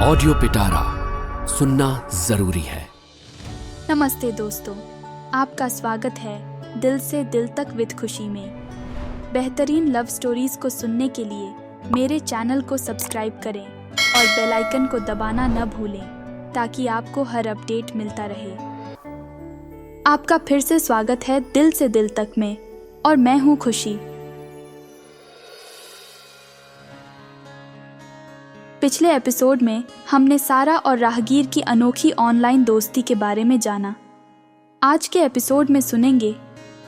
Audio पिटारा सुनना जरूरी है। नमस्ते दोस्तों, आपका स्वागत है दिल से दिल तक विद खुशी में। बेहतरीन लव स्टोरीज को सुनने के लिए मेरे चैनल को सब्सक्राइब करें और बेल आइकन को दबाना न भूलें ताकि आपको हर अपडेट मिलता रहे। आपका फिर से स्वागत है दिल से दिल तक में और मैं हूँ खुशी। पिछले एपिसोड में हमने सारा और राहगीर की अनोखी ऑनलाइन दोस्ती के बारे में जाना। आज के एपिसोड में सुनेंगे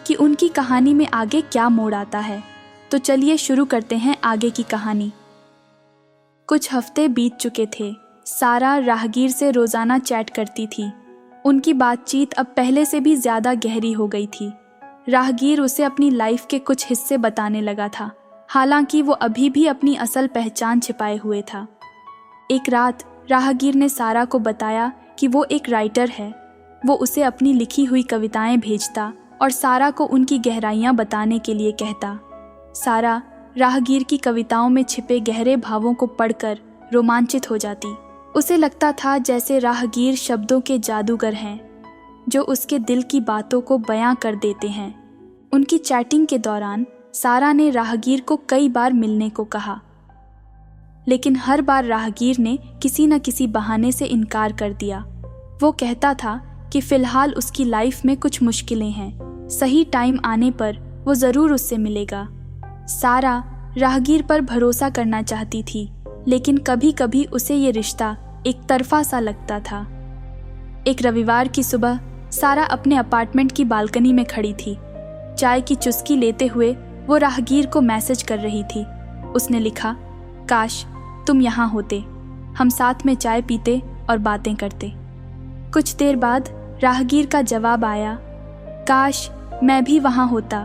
कि उनकी कहानी में आगे क्या मोड़ आता है। तो चलिए शुरू करते हैं आगे की कहानी। कुछ हफ्ते बीत चुके थे। सारा राहगीर से रोज़ाना चैट करती थी। उनकी बातचीत अब पहले से भी ज़्यादा गहरी हो गई थी। राहगीर उसे अपनी लाइफ के कुछ हिस्से बताने लगा था, हालांकि वो अभी भी अपनी असल पहचान छिपाए हुए था। एक रात राहगीर ने सारा को बताया कि वो एक राइटर है। वो उसे अपनी लिखी हुई कविताएं भेजता और सारा को उनकी गहराइयां बताने के लिए कहता। सारा राहगीर की कविताओं में छिपे गहरे भावों को पढ़कर रोमांचित हो जाती। उसे लगता था जैसे राहगीर शब्दों के जादूगर हैं जो उसके दिल की बातों को बयां कर देते हैं। उनकी चैटिंग के दौरान सारा ने राहगीर को कई बार मिलने को कहा, लेकिन हर बार राहगीर ने किसी न किसी बहाने से इनकार कर दिया। वो कहता था कि फ़िलहाल उसकी लाइफ में कुछ मुश्किलें हैं, सही टाइम आने पर वो ज़रूर उससे मिलेगा। सारा राहगीर पर भरोसा करना चाहती थी, लेकिन कभी कभी उसे ये रिश्ता एक तरफा सा लगता था। एक रविवार की सुबह सारा अपने अपार्टमेंट की बालकनी में खड़ी थी। चाय की चुस्की लेते हुए वो राहगीर को मैसेज कर रही थी। उसने लिखा, काश तुम यहाँ होते, हम साथ में चाय पीते और बातें करते। कुछ देर बाद राहगीर का जवाब आया, काश मैं भी वहाँ होता,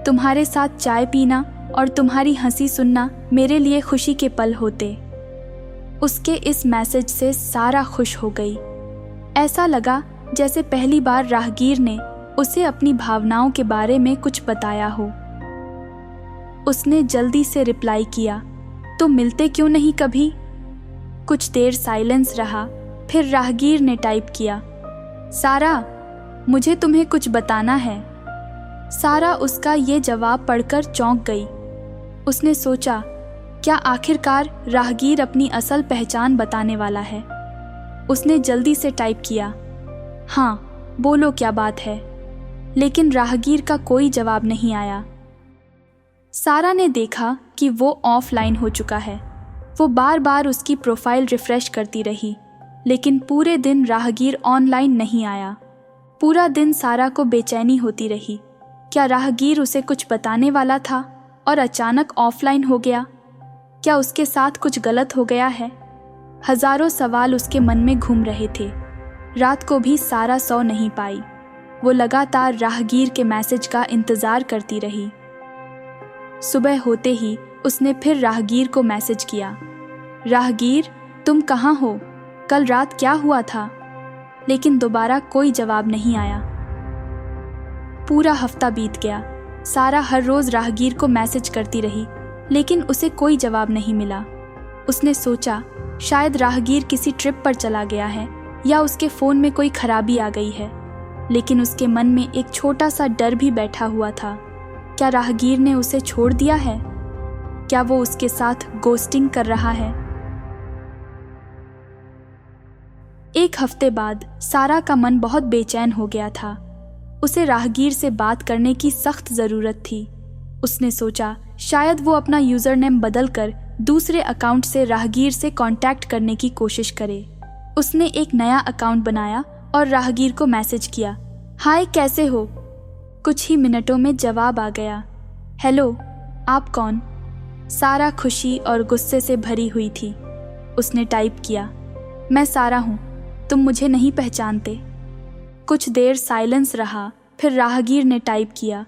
तुम्हारे साथ चाय पीना और तुम्हारी हंसी सुनना मेरे लिए खुशी के पल होते। उसके इस मैसेज से सारा खुश हो गई। ऐसा लगा जैसे पहली बार राहगीर ने उसे अपनी भावनाओं के बारे में कुछ बताया हो। उसने जल्दी से रिप्लाई किया, तो मिलते क्यों नहीं कभी। कुछ देर साइलेंस रहा, फिर राहगीर ने टाइप किया, सारा मुझे तुम्हें कुछ बताना है। सारा उसका ये जवाब पढ़कर चौंक गई। उसने सोचा, क्या आखिरकार राहगीर अपनी असल पहचान बताने वाला है। उसने जल्दी से टाइप किया, हाँ बोलो क्या बात है। लेकिन राहगीर का कोई जवाब नहीं आया। सारा ने देखा कि वो ऑफलाइन हो चुका है। वो बार बार उसकी प्रोफाइल रिफ्रेश करती रही, लेकिन पूरे दिन राहगीर ऑनलाइन नहीं आया। पूरा दिन सारा को बेचैनी होती रही। क्या राहगीर उसे कुछ बताने वाला था और अचानक ऑफलाइन हो गया? क्या उसके साथ कुछ गलत हो गया है? हजारों सवाल उसके मन में घूम रहे थे। रात को भी सारा सो नहीं पाई। वो लगातार राहगीर के मैसेज का इंतज़ार करती रही। सुबह होते ही उसने फिर राहगीर को मैसेज किया, राहगीर तुम कहाँ हो, कल रात क्या हुआ था? लेकिन दोबारा कोई जवाब नहीं आया। पूरा हफ्ता बीत गया। सारा हर रोज़ राहगीर को मैसेज करती रही, लेकिन उसे कोई जवाब नहीं मिला। उसने सोचा शायद राहगीर किसी ट्रिप पर चला गया है या उसके फ़ोन में कोई खराबी आ गई है। लेकिन उसके मन में एक छोटा सा डर भी बैठा हुआ था। क्या राहगीर ने उसे छोड़ दिया है? क्या वो उसके साथ गोस्टिंग कर रहा है? एक हफ्ते बाद सारा का मन बहुत बेचैन हो गया था। उसे राहगीर से बात करने की सख्त ज़रूरत थी। उसने सोचा शायद वो अपना यूज़र नेम बदल कर दूसरे अकाउंट से राहगीर से कांटेक्ट करने की कोशिश करे। उसने एक नया अकाउंट बनाया और राहगीर को मैसेज किया, हाय कैसे हो? कुछ ही मिनटों में जवाब आ गया, हेलो आप कौन? सारा खुशी और गुस्से से भरी हुई थी। उसने टाइप किया, मैं सारा हूँ, तुम मुझे नहीं पहचानते। कुछ देर साइलेंस रहा, फिर राहगीर ने टाइप किया,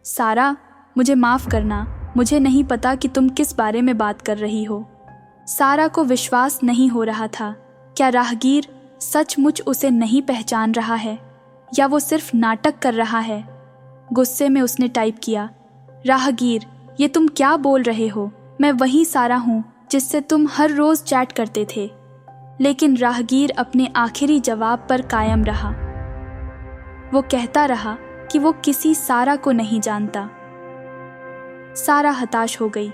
सारा मुझे माफ़ करना, मुझे नहीं पता कि तुम किस बारे में बात कर रही हो। सारा को विश्वास नहीं हो रहा था। क्या राहगीर सचमुच उसे नहीं पहचान रहा है या वो सिर्फ नाटक कर रहा है? गुस्से में उसने टाइप किया, राहगीर ये तुम क्या बोल रहे हो? मैं वही सारा हूँ जिससे तुम हर रोज़ चैट करते थे। लेकिन राहगीर अपने आखिरी जवाब पर कायम रहा। वो कहता रहा कि वो किसी सारा को नहीं जानता। सारा हताश हो गई।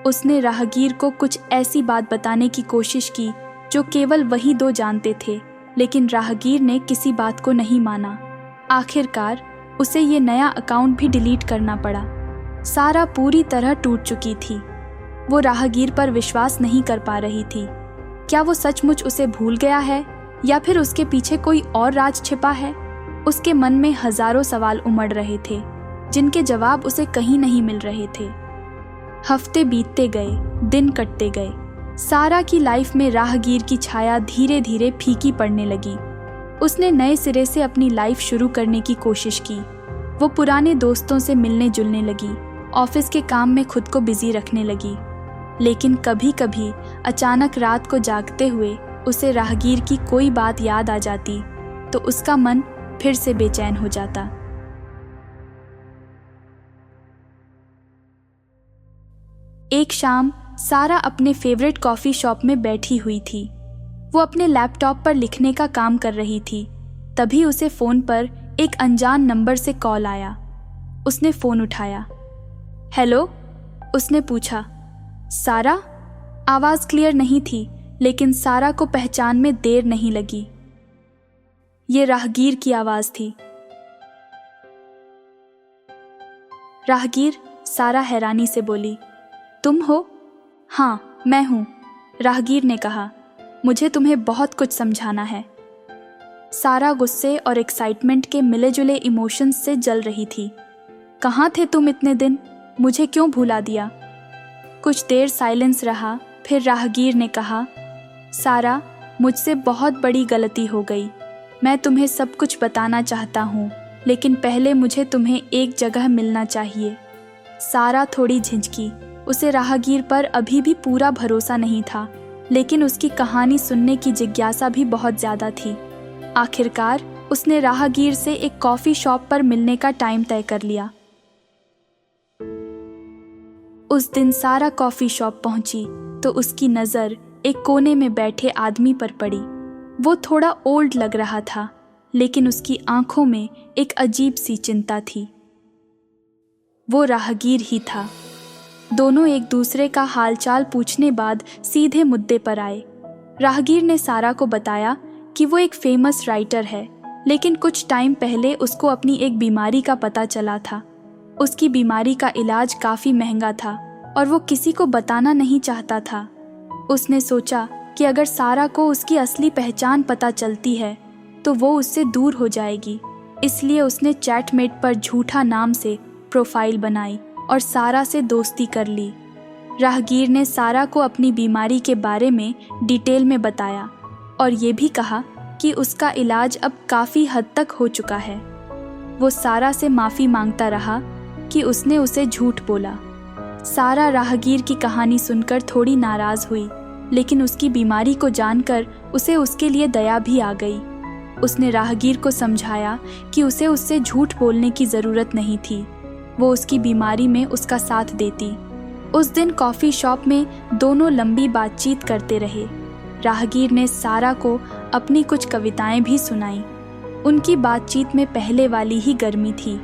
उसने राहगीर को कुछ ऐसी बात बताने की कोशिश की जो केवल वही दो जानते थे, लेकिन राहगीर ने किसी बात को नहीं माना। आखिरकार उसे ये नया अकाउंट भी डिलीट करना पड़ा। सारा पूरी तरह टूट चुकी थी। वो राहगीर पर विश्वास नहीं कर पा रही थी। क्या वो सचमुच उसे भूल गया है या फिर उसके पीछे कोई और राज छिपा है? उसके मन में हजारों सवाल उमड़ रहे थे जिनके जवाब उसे कहीं नहीं मिल रहे थे। हफ्ते बीतते गए, दिन कटते गए। सारा की लाइफ में राहगीर की छाया धीरे धीरे फीकी पड़ने लगी। उसने नए सिरे से अपनी लाइफ शुरू करने की कोशिश की। वो पुराने दोस्तों से मिलने जुलने लगी, ऑफिस के काम में खुद को बिजी रखने लगी। लेकिन कभी कभी अचानक रात को जागते हुए उसे राहगीर की कोई बात याद आ जाती तो उसका मन फिर से बेचैन हो जाता। एक शाम सारा अपने फेवरेट कॉफ़ी शॉप में बैठी हुई थी। वो अपने लैपटॉप पर लिखने का काम कर रही थी। तभी उसे फ़ोन पर एक अनजान नंबर से कॉल आया। उसने फ़ोन उठाया। हेलो, उसने पूछा। सारा? आवाज़ क्लियर नहीं थी, लेकिन सारा को पहचान में देर नहीं लगी। ये राहगीर की आवाज़ थी। राहगीर, सारा हैरानी से बोली। तुम हो? हाँ, मैं हूँ, राहगीर ने कहा। मुझे तुम्हें बहुत कुछ समझाना है। सारा गुस्से और एक्साइटमेंट के मिले जुले इमोशंस से जल रही थी। कहाँ थे तुम इतने दिन? मुझे क्यों भुला दिया? कुछ देर साइलेंस रहा, फिर राहगीर ने कहा, सारा, मुझसे बहुत बड़ी गलती हो गई। मैं तुम्हें सब कुछ बताना चाहता हूँ, लेकिन पहले मुझे तुम्हें एक जगह मिलना चाहिए। सारा थोड़ी झिझकी। उसे राहगीर पर अभी भी पूरा भरोसा नहीं था, लेकिन उसकी कहानी सुनने की जिज्ञासा भी बहुत ज़्यादा थी। आखिरकार उसने राहगीर से एक कॉफ़ी शॉप पर मिलने का टाइम तय कर लिया। उस दिन सारा कॉफ़ी शॉप पहुंची तो उसकी नज़र एक कोने में बैठे आदमी पर पड़ी। वो थोड़ा ओल्ड लग रहा था, लेकिन उसकी आंखों में एक अजीब सी चिंता थी। वो राहगीर ही था। दोनों एक दूसरे का हालचाल पूछने बाद सीधे मुद्दे पर आए। राहगीर ने सारा को बताया कि वो एक फेमस राइटर है, लेकिन कुछ टाइम पहले उसको अपनी एक बीमारी का पता चला था। उसकी बीमारी का इलाज काफ़ी महंगा था और वो किसी को बताना नहीं चाहता था। उसने सोचा कि अगर सारा को उसकी असली पहचान पता चलती है तो वो उससे दूर हो जाएगी। इसलिए उसने चैटमेट पर झूठा नाम से प्रोफाइल बनाई और सारा से दोस्ती कर ली। राहगीर ने सारा को अपनी बीमारी के बारे में डिटेल में बताया और ये भी कहा कि उसका इलाज अब काफ़ी हद तक हो चुका है। वो सारा से माफ़ी मांगता रहा कि उसने उसे झूठ बोला। सारा राहगीर की कहानी सुनकर थोड़ी नाराज़ हुई, लेकिन उसकी बीमारी को जानकर उसे उसके लिए दया भी आ गई। उसने राहगीर को समझाया कि उसे उससे झूठ बोलने की ज़रूरत नहीं थी। वो उसकी बीमारी में उसका साथ देती। उस दिन कॉफ़ी शॉप में दोनों लंबी बातचीत करते रहे। राहगीर ने सारा को अपनी कुछ कविताएं भी सुनाई। उनकी बातचीत में पहले वाली ही गर्मी थी।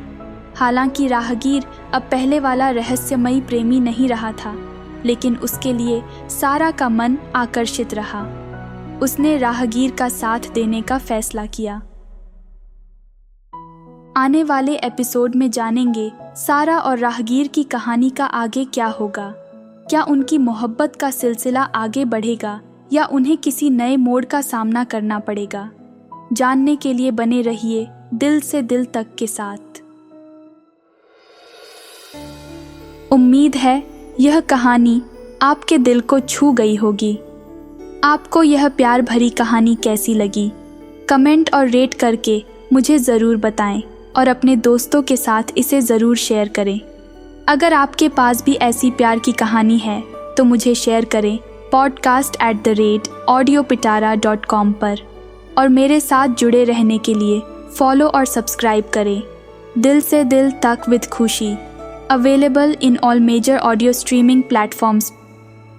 हालांकि राहगीर अब पहले वाला रहस्यमयी प्रेमी नहीं रहा था, लेकिन उसके लिए सारा का मन आकर्षित रहा। उसने राहगीर का साथ देने का फैसला किया। आने वाले एपिसोड में जानेंगे सारा और राहगीर की कहानी का आगे क्या होगा। क्या उनकी मोहब्बत का सिलसिला आगे बढ़ेगा या उन्हें किसी नए मोड़ का सामना करना पड़ेगा? जानने के लिए बने रहिए दिल से दिल तक के साथ। उम्मीद है यह कहानी आपके दिल को छू गई होगी। आपको यह प्यार भरी कहानी कैसी लगी? कमेंट और रेट करके मुझे ज़रूर बताएं और अपने दोस्तों के साथ इसे ज़रूर शेयर करें। अगर आपके पास भी ऐसी प्यार की कहानी है तो मुझे शेयर करें podcast@audiopitara.com पर, और मेरे साथ जुड़े रहने के लिए फॉलो और सब्सक्राइब करें। दिल से दिल तक with Khushi, available in all major audio streaming platforms.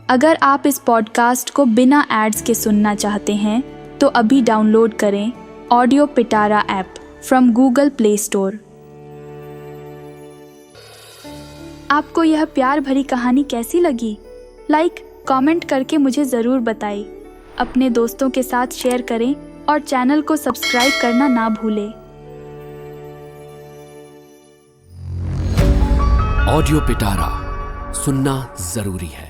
अगर आप इस पॉडकास्ट को बिना एड्स के सुनना चाहते हैं तो अभी डाउनलोड करें audio Pitara app from Google play store. आपको यह प्यार भरी कहानी कैसी लगी? लाइक, कमेंट करके मुझे ज़रूर बताएं। अपने दोस्तों के साथ शेयर करें और चैनल को सब्सक्राइब करना ना भूलें। ऑडियो पिटारा सुनना जरूरी है।